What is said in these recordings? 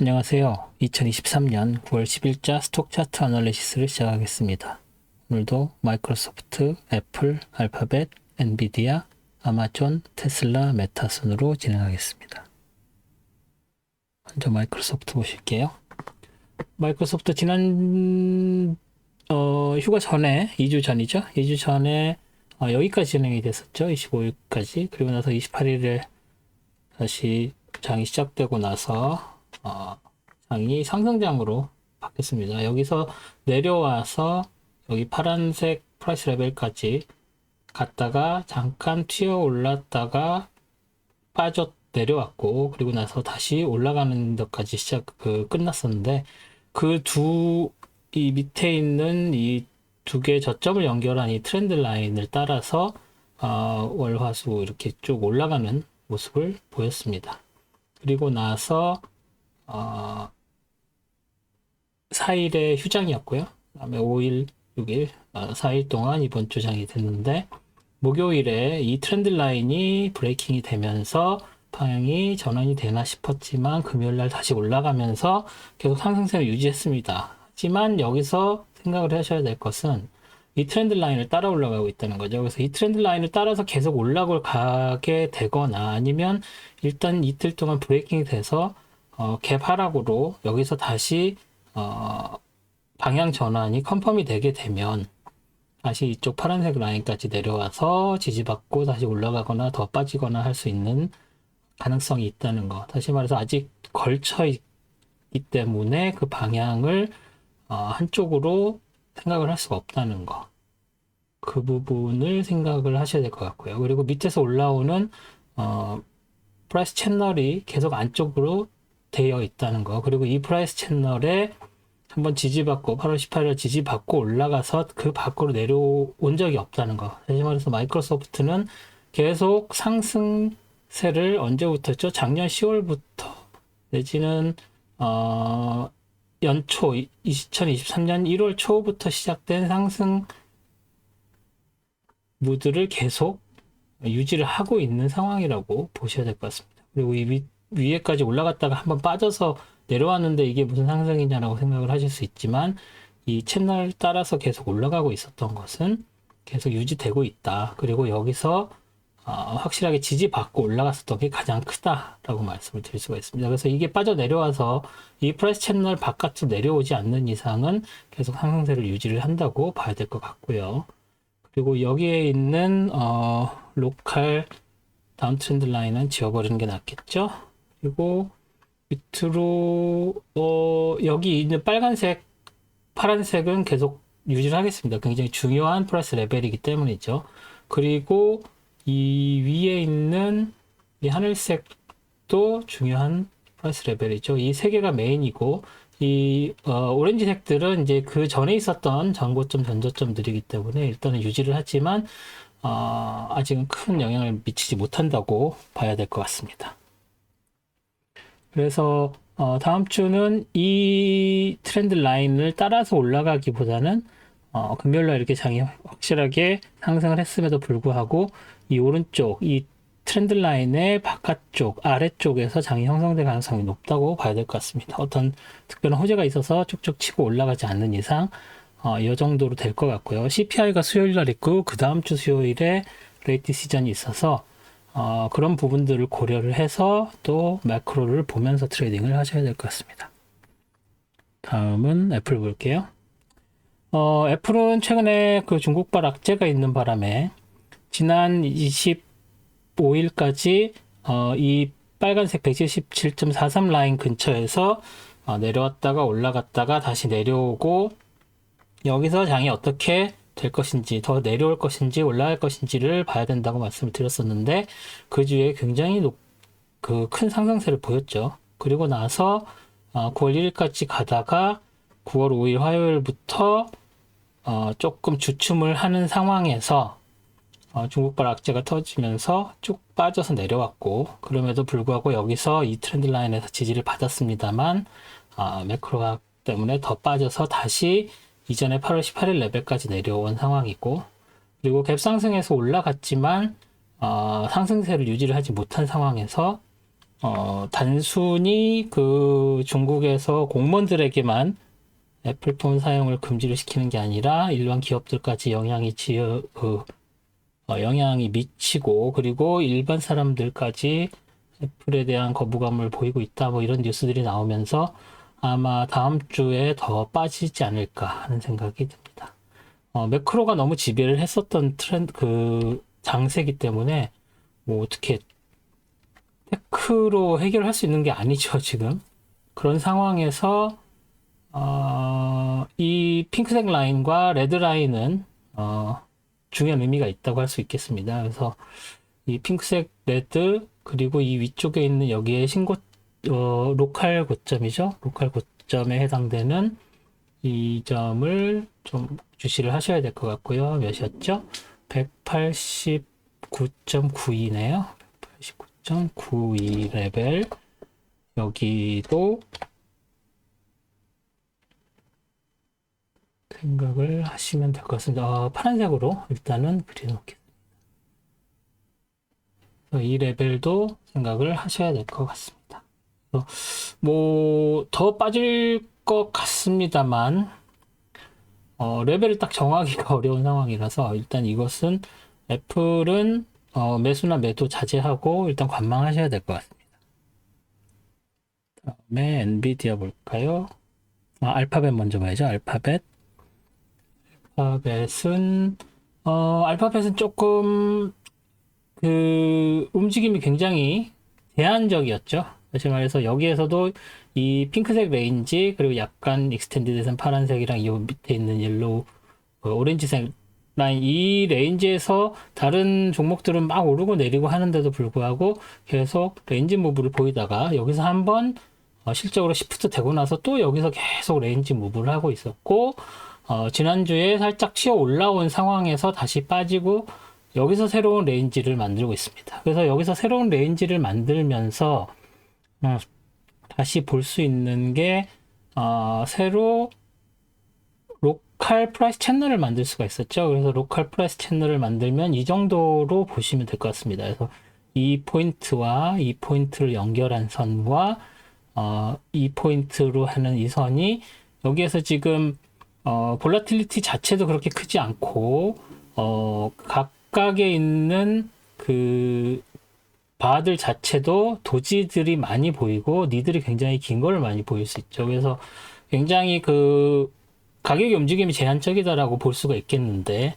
안녕하세요. 2023년 9월 10일자 스톡 차트 애널리시스를 시작하겠습니다. 오늘도 마이크로소프트, 애플, 알파벳, 엔비디아, 아마존, 테슬라, 메타 순으로 진행하겠습니다. 먼저 마이크로소프트 보실게요. 마이크로소프트 지난 휴가 전에 2주 전이죠. 2주 전에 여기까지 진행이 됐었죠. 25일까지. 그리고 나서 28일에 다시 장이 시작되고 나서 장이 상승장으로 바뀌었습니다. 여기서 내려와서 여기 파란색 프라이스 레벨까지 갔다가 잠깐 튀어 올랐다가 내려왔고, 그리고 나서 다시 올라가는 데까지 끝났었는데, 이 밑에 있는 이 두 개의 저점을 연결한 이 트렌드 라인을 따라서 월화수 이렇게 쭉 올라가는 모습을 보였습니다. 그리고 나서 4일의 휴장이었고요. 그 다음에 5일, 6일, 4일 동안 이번 주장이 됐는데, 목요일에 이 트렌드 라인이 브레이킹이 되면서 방향이 전환이 되나 싶었지만 금요일날 다시 올라가면서 계속 상승세를 유지했습니다. 하지만 여기서 생각을 하셔야 될 것은 이 트렌드 라인을 따라 올라가고 있다는 거죠. 그래서 이 트렌드 라인을 따라서 계속 올라가게 되거나 아니면 일단 이틀 동안 브레이킹이 돼서 갭 하락으로 여기서 다시 방향 전환이 컨펌이 되게 되면 다시 이쪽 파란색 라인까지 내려와서 지지받고 다시 올라가거나 더 빠지거나 할 수 있는 가능성이 있다는 거. 다시 말해서 아직 걸쳐 있기 때문에 그 방향을 한쪽으로 생각을 할 수가 없다는 거. 그 부분을 생각을 하셔야 될 것 같고요. 그리고 밑에서 올라오는 프라이스 채널이 계속 안쪽으로 되어 있다는 거. 그리고 이 프라이스 채널에 한번 지지받고 8월 18일 지지받고 올라가서 그 밖으로 내려온 적이 없다는 거. 다시 말해서 마이크로소프트는 계속 상승세를 언제부터였죠? 작년 10월부터 내지는 연초 2023년 1월 초부터 시작된 상승 무드를 계속 유지를 하고 있는 상황이라고 보셔야 될 것 같습니다. 그리고 이 위에까지 올라갔다가 한번 빠져서 내려왔는데 이게 무슨 상승이냐라고 생각을 하실 수 있지만 이 채널 따라서 계속 올라가고 있었던 것은 계속 유지되고 있다. 그리고 여기서 확실하게 지지받고 올라갔었던 게 가장 크다라고 말씀을 드릴 수가 있습니다. 그래서 이게 빠져내려와서 이 프라이스 채널 바깥으로 내려오지 않는 이상은 계속 상승세를 유지를 한다고 봐야 될 것 같고요. 그리고 여기에 있는 로컬 다운 트렌드 라인은 지워버리는 게 낫겠죠. 그리고 밑으로 여기 있는 빨간색, 파란색은 계속 유지를 하겠습니다. 굉장히 중요한 프라이스 레벨이기 때문이죠. 그리고 이 위에 있는 이 하늘색도 중요한 프라이스 레벨이죠. 이 세 개가 메인이고 이 오렌지색들은 이제 그 전에 있었던 전고점, 전저점들이기 때문에 일단은 유지를 하지만 아직은 큰 영향을 미치지 못한다고 봐야 될 것 같습니다. 그래서 다음 주는 이 트렌드 라인을 따라서 올라가기보다는 금요일날 이렇게 장이 확실하게 상승을 했음에도 불구하고 이 오른쪽 이 트렌드 라인의 바깥쪽 아래쪽에서 장이 형성될 가능성이 높다고 봐야 될 것 같습니다. 어떤 특별한 호재가 있어서 쭉쭉 치고 올라가지 않는 이상 이 정도로 될 것 같고요. CPI가 수요일 날 있고 그 다음 주 수요일에 레이트 시즌이 있어서 그런 부분들을 고려를 해서 또 매크로를 보면서 트레이딩을 하셔야 될 것 같습니다. 다음은 애플 볼게요. 애플은 최근에 그 중국발 악재가 있는 바람에 지난 25일까지 이 빨간색 177.43 라인 근처에서 내려왔다가 올라갔다가 다시 내려오고 여기서 장이 어떻게 될 것인지 더 내려올 것인지 올라갈 것인지를 봐야 된다고 말씀을 드렸었는데 그 주에 굉장히 큰 상승세를 보였죠. 그리고 나서 9월 1일까지 가다가 9월 5일 화요일부터 조금 주춤을 하는 상황에서 중국발 악재가 터지면서 쭉 빠져서 내려왔고 그럼에도 불구하고 여기서 이 트렌드 라인에서 지지를 받았습니다만 매크로가 때문에 더 빠져서 다시 이전에 8월 18일 레벨까지 내려온 상황이고 그리고 갭상승에서 올라갔지만 상승세를 유지를 하지 못한 상황에서 단순히 그 중국에서 공무원들에게만 애플폰 사용을 금지를 시키는 게 아니라 일반 기업들까지 영향이 미치고, 그리고 일반 사람들까지 애플에 대한 거부감을 보이고 있다, 뭐 이런 뉴스들이 나오면서 아마 다음 주에 더 빠지지 않을까 하는 생각이 듭니다. 매크로가 너무 지배를 했었던 장세기 때문에 뭐 어떻게 테크로 해결할 수 있는 게 아니죠, 지금. 그런 상황에서 이 핑크색 라인과 레드 라인은 중요한 의미가 있다고 할 수 있겠습니다. 그래서 이 핑크색 레드, 그리고 이 위쪽에 있는 여기에 로컬 고점이죠. 로컬 고점에 해당되는 이 점을 좀 주시를 하셔야 될 것 같고요. 몇이었죠? 189.92네요. 189.92 레벨. 여기도 생각을 하시면 될 것 같습니다. 파란색으로 일단은 그려놓겠습니다. 이 레벨도 생각을 하셔야 될 것 같습니다. 뭐 더 빠질 것 같습니다만 레벨을 딱 정하기가 어려운 상황이라서 일단 이것은 애플은 매수나 매도 자제하고 일단 관망하셔야 될 것 같습니다. 다음에 엔비디아 볼까요? 알파벳 먼저 봐야죠. 알파벳은 조금 움직임이 굉장히 제한적이었죠. 다시 말해서 여기에서도 이 핑크색 레인지, 그리고 약간 익스텐디드된 파란색이랑 이 밑에 있는 옐로우, 오렌지색 라인, 이 레인지에서 다른 종목들은 막 오르고 내리고 하는데도 불구하고 계속 레인지 무브를 보이다가 여기서 한번 실적으로 시프트 되고 나서 또 여기서 계속 레인지 무브를 하고 있었고, 지난주에 살짝 치어 올라온 상황에서 다시 빠지고 여기서 새로운 레인지를 만들고 있습니다. 그래서 여기서 새로운 레인지를 만들면서 다시 볼 수 있는 게 새로 로컬 프라이스 채널을 만들 수가 있었죠. 그래서 로컬 프라이스 채널을 만들면 이 정도로 보시면 될 것 같습니다. 그래서 이 포인트와 이 포인트를 연결한 선과 이 포인트로 하는 이 선이 여기에서 지금 볼라틸리티 자체도 그렇게 크지 않고 각각에 있는 그 바들 자체도 도지들이 많이 보이고 니들이 굉장히 긴 걸 많이 보일 수 있죠. 그래서 굉장히 그 가격의 움직임이 제한적이다라고 볼 수가 있겠는데,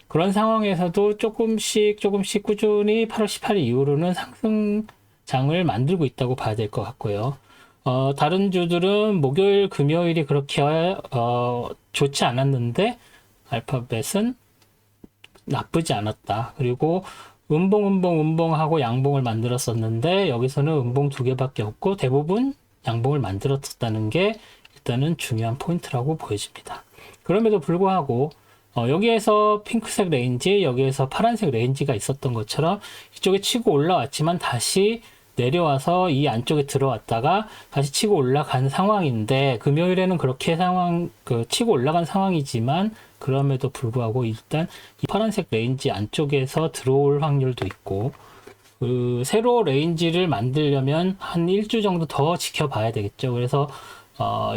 그런 상황에서도 조금씩 꾸준히 8월 18일 이후로는 상승장을 만들고 있다고 봐야 될 것 같고요. 다른 주들은 목요일, 금요일이 그렇게 좋지 않았는데 알파벳은 나쁘지 않았다. 그리고 음봉하고 양봉을 만들었었는데 여기서는 음봉 2개밖에 없고 대부분 양봉을 만들었다는 게 일단은 중요한 포인트라고 보여집니다. 그럼에도 불구하고 여기에서 핑크색 레인지, 여기에서 파란색 레인지가 있었던 것처럼 이쪽에 치고 올라왔지만 다시 내려와서 이 안쪽에 들어왔다가 다시 치고 올라간 상황인데, 금요일에는 그렇게 치고 올라간 상황이지만 그럼에도 불구하고 일단 이 파란색 레인지 안쪽에서 들어올 확률도 있고, 새로 레인지를 만들려면 한 일주 정도 더 지켜봐야 되겠죠. 그래서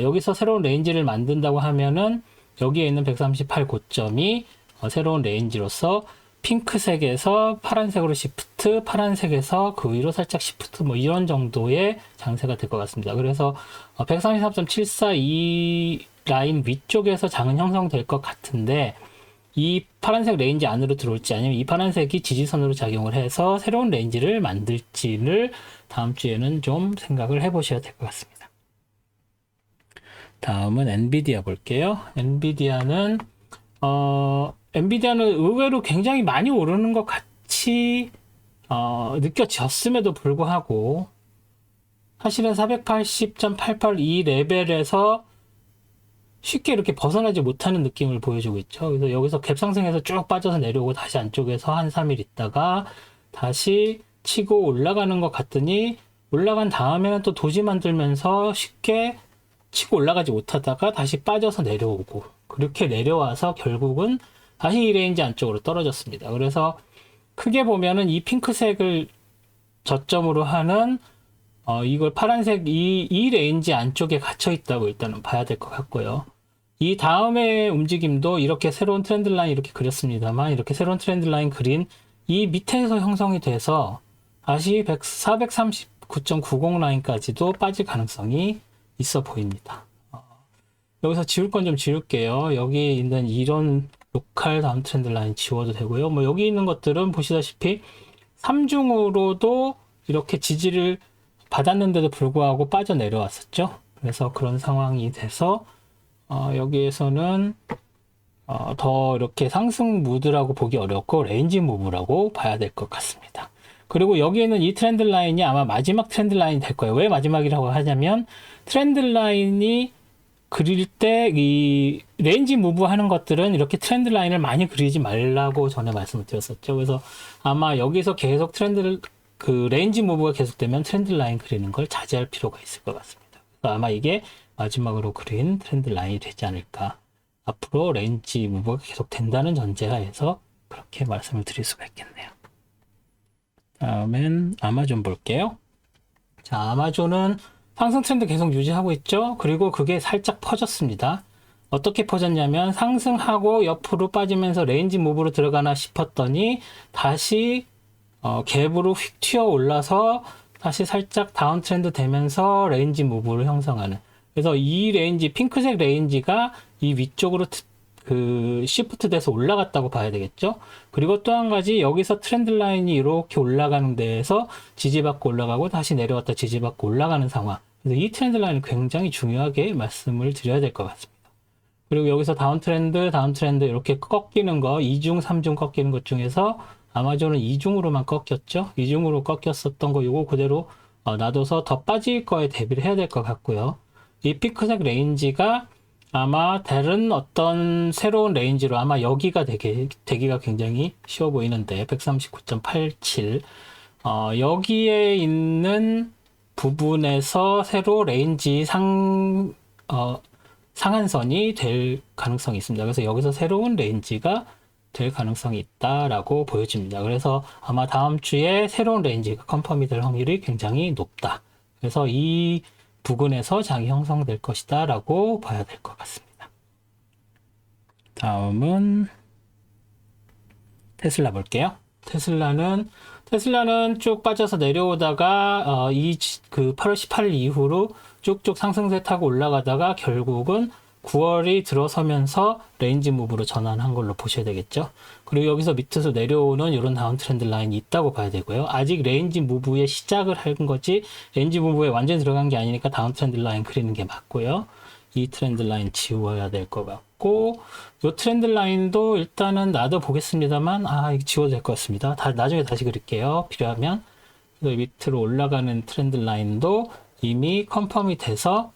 여기서 새로운 레인지를 만든다고 하면은 여기에 있는 138 고점이 새로운 레인지로서 핑크색에서 파란색으로 시프트, 파란색에서 그 위로 살짝 시프트, 뭐 이런 정도의 장세가 될 것 같습니다. 그래서 133.74 이 라인 위쪽에서 장은 형성될 것 같은데, 이 파란색 레인지 안으로 들어올지 아니면 이 파란색이 지지선으로 작용을 해서 새로운 레인지를 만들지를 다음 주에는 좀 생각을 해보셔야 될 것 같습니다. 다음은 엔비디아 볼게요. 엔비디아는 의외로 굉장히 많이 오르는 것 같이 느껴졌음에도 불구하고 사실은 480.88 이 레벨에서 쉽게 이렇게 벗어나지 못하는 느낌을 보여주고 있죠. 그래서 여기서 갭상승해서 쭉 빠져서 내려오고 다시 안쪽에서 한 3일 있다가 다시 치고 올라가는 것 같더니 올라간 다음에는 또 도지 만들면서 쉽게 치고 올라가지 못하다가 다시 빠져서 내려오고, 그렇게 내려와서 결국은 다시 이 레인지 안쪽으로 떨어졌습니다. 그래서 크게 보면은 이 핑크색을 저점으로 하는 이걸 파란색 이 레인지 안쪽에 갇혀 있다고 일단은 봐야 될 것 같고요. 이 다음에 움직임도 이렇게 새로운 트렌드 라인 이렇게 그렸습니다만, 이렇게 새로운 트렌드 라인 그린 이 밑에서 형성이 돼서 다시 439.90 라인까지도 빠질 가능성이 있어 보입니다. 여기서 지울 건 좀 지울게요. 여기 있는 이런 로컬 다운 트렌드 라인 지워도 되고요. 뭐 여기 있는 것들은 보시다시피 3중으로도 이렇게 지지를 받았는데도 불구하고 빠져내려왔었죠. 그래서 그런 상황이 돼서 여기에서는 더 이렇게 상승 무드라고 보기 어렵고 레인지 무브라고 봐야 될 것 같습니다. 그리고 여기에는 이 트렌드 라인이 아마 마지막 트렌드 라인이 될 거예요. 왜 마지막이라고 하냐면 트렌드 라인이 그릴 때 이 레인지 무브 하는 것들은 이렇게 트렌드 라인을 많이 그리지 말라고 전에 말씀을 드렸었죠. 그래서 아마 여기서 계속 그 레인지 무브가 계속되면 트렌드 라인 그리는 걸 자제할 필요가 있을 것 같습니다. 그래서 아마 이게 마지막으로 그린 트렌드 라인이 되지 않을까. 앞으로 레인지 무브가 계속 된다는 전제하에서 그렇게 말씀을 드릴 수가 있겠네요. 다음엔 아마존 볼게요. 자, 아마존은 상승 트렌드 계속 유지하고 있죠. 그리고 그게 살짝 퍼졌습니다. 어떻게 퍼졌냐면 상승하고 옆으로 빠지면서 레인지 무브로 들어가나 싶었더니 다시 갭으로 휙 튀어 올라서 다시 살짝 다운 트렌드 되면서 레인지 무브를 형성하는. 그래서 이 레인지, 핑크색 레인지가 이 위쪽으로 그 시프트 돼서 올라갔다고 봐야 되겠죠. 그리고 또 한 가지 여기서 트렌드 라인이 이렇게 올라가는 데에서 지지받고 올라가고 다시 내려왔다 지지받고 올라가는 상황. 그래서 이 트렌드 라인을 굉장히 중요하게 말씀을 드려야 될 것 같습니다. 그리고 여기서 다운 트렌드 이렇게 꺾이는 거 2중, 3중 꺾이는 것 중에서 아마존은 2중으로만 꺾였죠. 2중으로 꺾였었던 거 이거 그대로 놔둬서 더 빠질 거에 대비를 해야 될 것 같고요. 이 핑크색 레인지가 아마 다른 어떤 새로운 레인지로 아마 여기가 되기가 굉장히 쉬워 보이는데 139.87 여기에 있는 부분에서 새로 레인지 상한선이 될 가능성이 있습니다. 그래서 여기서 새로운 레인지가 될 가능성이 있다라고 보여집니다. 그래서 아마 다음 주에 새로운 레인지가 컨펌이 될 확률이 굉장히 높다. 그래서 이 부근에서 장이 형성될 것이다 라고 봐야 될 것 같습니다. 다음은 테슬라 볼게요. 테슬라는 쭉 빠져서 내려오다가 그 8월 18일 이후로 쭉쭉 상승세 타고 올라가다가 결국은 9월이 들어서면서 레인지 무브로 전환한 걸로 보셔야 되겠죠. 그리고 여기서 밑에서 내려오는 이런 다운 트렌드 라인이 있다고 봐야 되고요. 아직 레인지 무브의 시작을 한 거지 레인지 무브에 완전히 들어간 게 아니니까 다운 트렌드 라인 그리는 게 맞고요. 이 트렌드 라인 지워야 될 것 같고 이 트렌드 라인도 일단은 놔둬 보겠습니다만 이거 지워도 될 것 같습니다. 나중에 다시 그릴게요. 필요하면. 밑으로 올라가는 트렌드 라인도 이미 컨펌이 돼서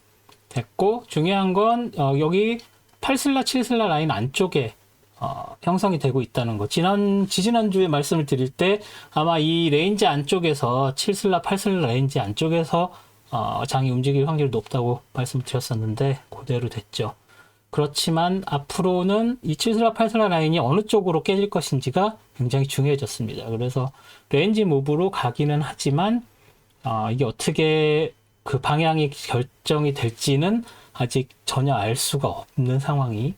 됐고 중요한 건 여기 8슬라 7슬라 라인 안쪽에 형성이 되고 있다는 거. 지지난주에 말씀을 드릴 때 아마 이 레인지 안쪽에서 7슬라 8슬라 레인지 안쪽에서 장이 움직일 확률이 높다고 말씀드렸었는데 그대로 됐죠. 그렇지만 앞으로는 이 7슬라 8슬라 라인이 어느 쪽으로 깨질 것인지가 굉장히 중요해졌습니다. 그래서 레인지 무브로 가기는 하지만 이게 어떻게 그 방향이 결정이 될지는 아직 전혀 알 수가 없는 상황이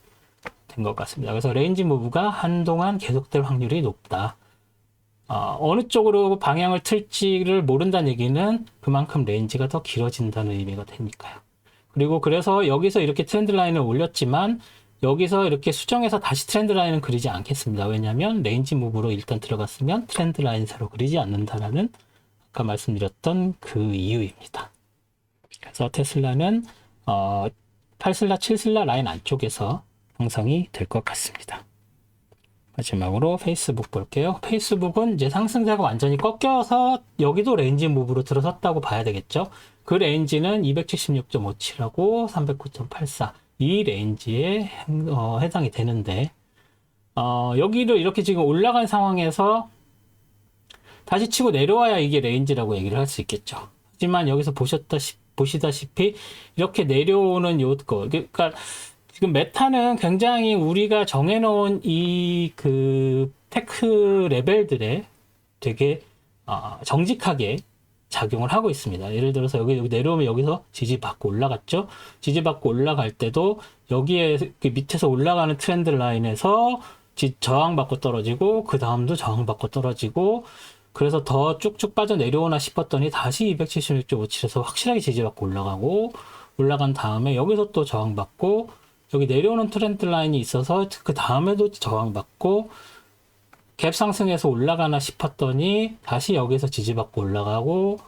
된 것 같습니다. 그래서 레인지 무브가 한동안 계속될 확률이 높다. 어느 쪽으로 방향을 틀지를 모른다는 얘기는 그만큼 레인지가 더 길어진다는 의미가 되니까요. 그리고 그래서 여기서 이렇게 트렌드 라인을 올렸지만 여기서 이렇게 수정해서 다시 트렌드 라인은 그리지 않겠습니다. 왜냐하면 레인지 무브로 일단 들어갔으면 트렌드 라인 새로 그리지 않는다라는 아까 말씀드렸던 그 이유입니다. 그래서 테슬라는 8슬라 7슬라 라인 안쪽에서 형성이 될 것 같습니다. 마지막으로 페이스북 볼게요. 페이스북은 이제 상승세가 완전히 꺾여서 여기도 레인지 무브로 들어섰다고 봐야 되겠죠. 그 레인지는 276.57하고 309.84 이 레인지에 해당이 되는데 여기를 이렇게 지금 올라간 상황에서 다시 치고 내려와야 이게 레인지라고 얘기를 할 수 있겠죠. 하지만 여기서 보시다시피 이렇게 내려오는 요거 그러니까 지금 메타는 굉장히 우리가 정해놓은 이 그 테크 레벨들에 되게 정직하게 작용을 하고 있습니다. 예를 들어서 여기 내려오면 여기서 지지받고 올라갔죠. 지지받고 올라갈 때도 여기에 밑에서 올라가는 트렌드 라인에서 저항받고 떨어지고 그 다음도 저항받고 떨어지고 그래서 더 쭉쭉 빠져 내려오나 싶었더니 다시 276.57에서 확실하게 지지받고 올라가고 올라간 다음에 여기서 또 저항받고 여기 내려오는 트렌드 라인이 있어서 그 다음에도 저항받고 갭 상승해서 올라가나 싶었더니 다시 여기서 지지받고 올라가고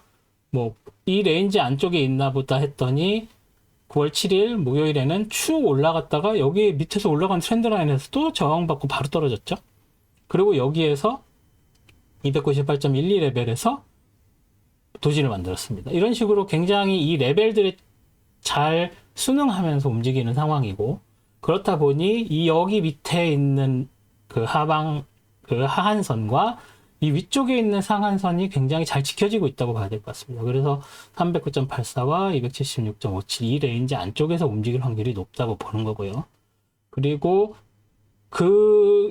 뭐 이 레인지 안쪽에 있나 보다 했더니 9월 7일 목요일에는 쭉 올라갔다가 여기 밑에서 올라간 트렌드 라인에서 또 저항받고 바로 떨어졌죠. 그리고 여기에서 298.12 레벨에서 도지를 만들었습니다. 이런 식으로 굉장히 이 레벨들이 잘 순응하면서 움직이는 상황이고 그렇다 보니 이 여기 밑에 있는 그 하한선과 이 위쪽에 있는 상한선이 굉장히 잘 지켜지고 있다고 봐야 될 것 같습니다. 그래서 309.84와 276.57 이 레인지 안쪽에서 움직일 확률이 높다고 보는 거고요. 그리고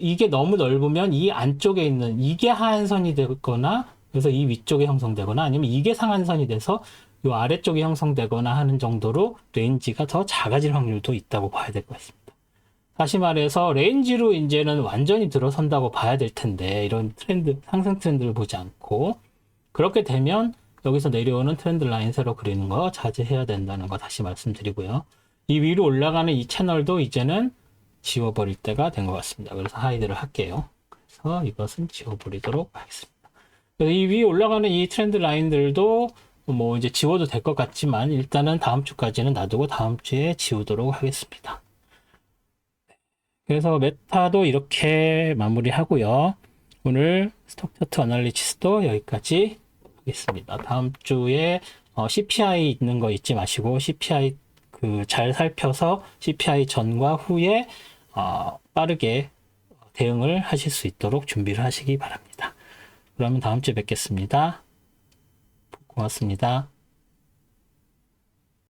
이게 너무 넓으면 이 안쪽에 있는 이게 하한선이 되거나 그래서 이 위쪽에 형성되거나 아니면 이게 상한선이 돼서 이 아래쪽에 형성되거나 하는 정도로 레인지가 더 작아질 확률도 있다고 봐야 될 것 같습니다. 다시 말해서 레인지로 이제는 완전히 들어선다고 봐야 될 텐데 이런 트렌드, 상승 트렌드를 보지 않고 그렇게 되면 여기서 내려오는 트렌드 라인 세로 그리는 거 자제해야 된다는 거 다시 말씀드리고요. 이 위로 올라가는 이 채널도 이제는 지워버릴 때가 된 것 같습니다. 그래서 하이드를 할게요. 그래서 이것은 지워버리도록 하겠습니다. 그래서 이 위에 올라가는 이 트렌드 라인들도 뭐 이제 지워도 될 것 같지만 일단은 다음 주까지는 놔두고 다음 주에 지우도록 하겠습니다. 그래서 메타도 이렇게 마무리하고요. 오늘 스톡 차트 어널리시스도 여기까지 하겠습니다. 다음 주에 CPI 있는 거 잊지 마시고 CPI 잘 살펴서 CPI 전과 후에 빠르게 대응을 하실 수 있도록 준비를 하시기 바랍니다. 그러면 다음 주에 뵙겠습니다. 고맙습니다.